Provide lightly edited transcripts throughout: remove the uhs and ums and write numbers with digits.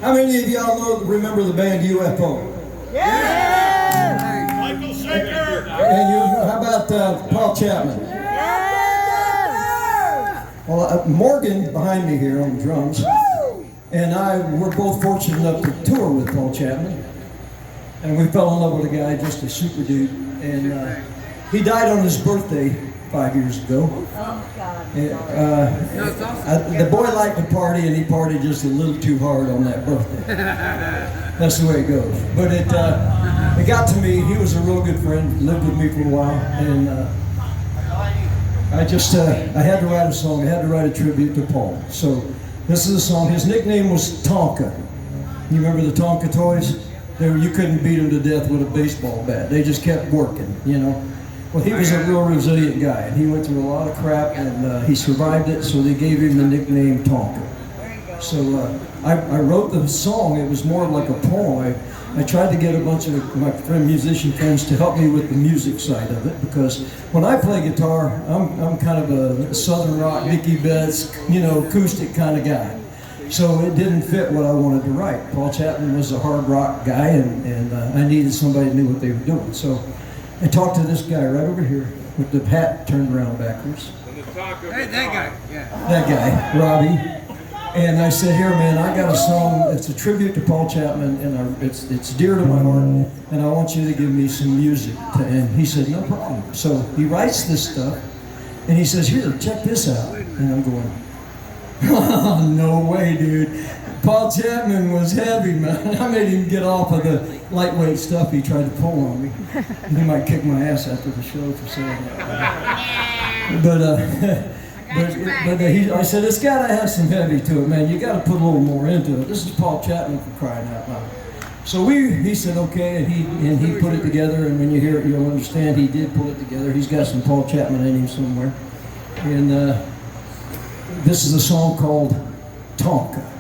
How many of y'all remember the band UFO? Yeah! Michael Shaker! And how about Paul Chapman? Yeah! Well, Morgan behind me here on the drums, and I were both fortunate enough to tour with Paul Chapman, and we fell in love with a guy, just a super dude, and he died on his birthday 5 years ago. Oh, God. The boy liked to party, and he partied just a little too hard on that birthday. That's the way it goes. But it got to me. He was a real good friend, lived with me for a while, and I had to write a song. I had to write a tribute to Paul. So this is a song. His nickname was Tonka. You remember the Tonka toys? You couldn't beat them to death with a baseball bat. They just kept working, you know. Well, he was a real resilient guy, and he went through a lot of crap, and he survived it, so they gave him the nickname Tonka. So I wrote the song. It was more like a poem. I tried to get a bunch of my musician friends to help me with the music side of it, because when I play guitar, I'm kind of a southern rock, Dickie Betts, you know, acoustic kind of guy. So it didn't fit what I wanted to write. Paul Chapman was a hard rock guy, and I needed somebody who knew what they were doing. So I talked to this guy right over here with the hat turned around backwards. Hey, that guy. Yeah. That guy, Robbie. And I said, here, man, I got a song. It's a tribute to Paul Chapman, and it's dear to my heart, and I want you to give me some music. And he said, no problem. So he writes this stuff, and he says, here, check this out. And I'm going, oh, no way, dude. Paul Chapman was heavy, man. I made him get off of the lightweight stuff he tried to pull on me. He might kick my ass after the show for saying that. But I said, it's got to have some heavy to it, man. You got to put a little more into it. This is Paul Chapman, for crying out loud. So he said, okay, and he put it together, and when you hear it, you'll understand he did pull it together. He's got some Paul Chapman in him somewhere. And this is a song called Tonka.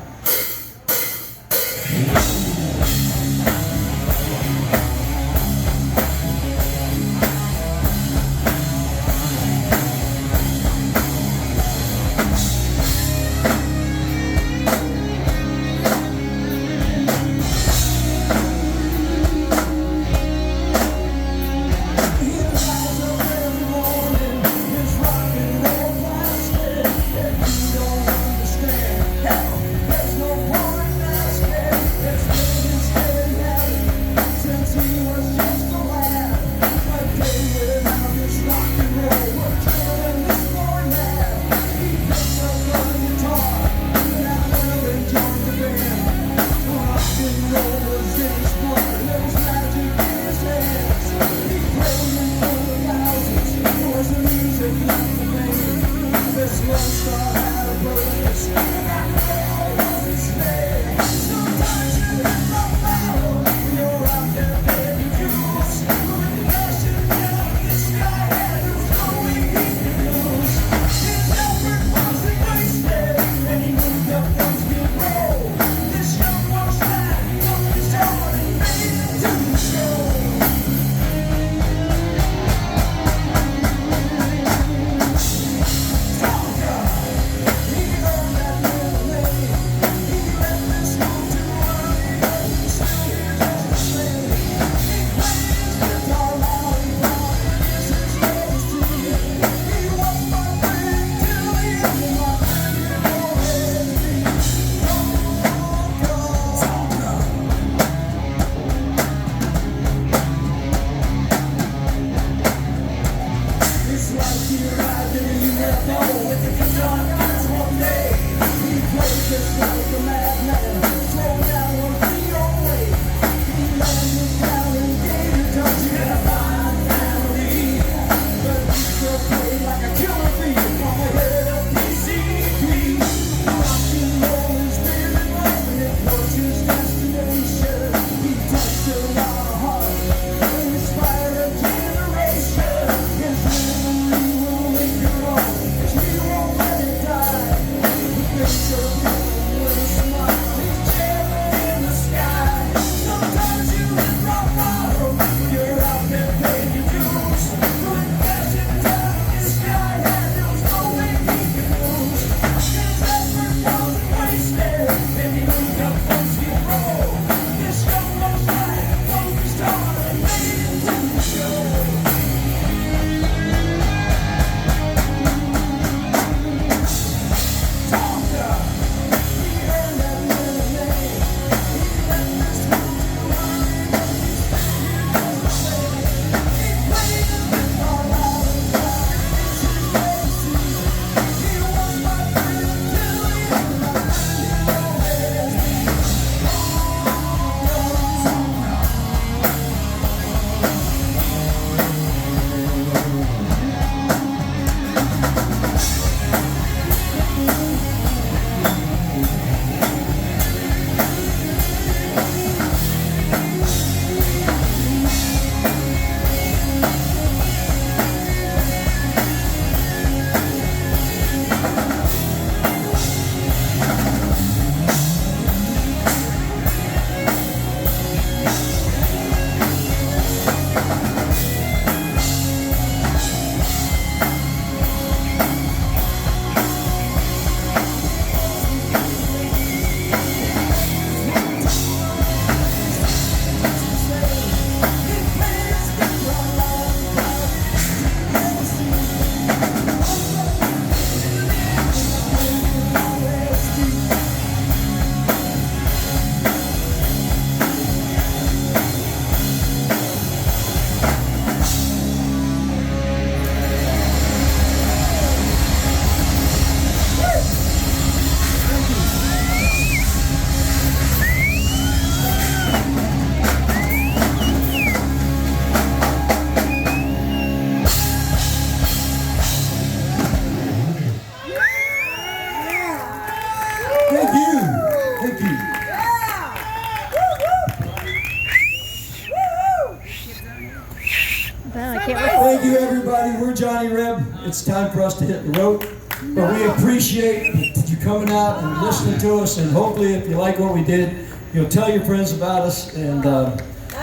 you, everybody. We're Johnny Rebb. It's time for us to hit the road. But we appreciate you coming out and listening to us. And hopefully, if you like what we did, you'll tell your friends about us. And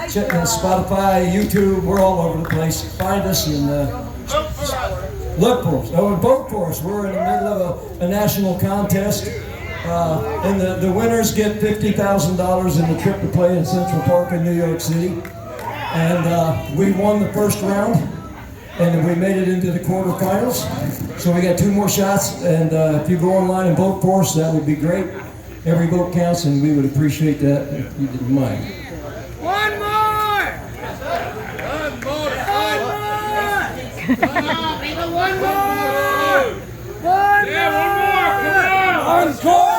check out Spotify, YouTube. We're all over the place. Find us and look for us. Oh, and vote for us. We're in the middle of a national contest. And the winners get $50,000 in the trip to play in Central Park in New York City. And we won the first round, and we made it into the quarterfinals. So we got 2 more shots, and if you go online and vote for us, that would be great. Every vote counts, and we would appreciate that if you didn't mind. One more! One more! Come on, people, one more! One more! Come on! Encore!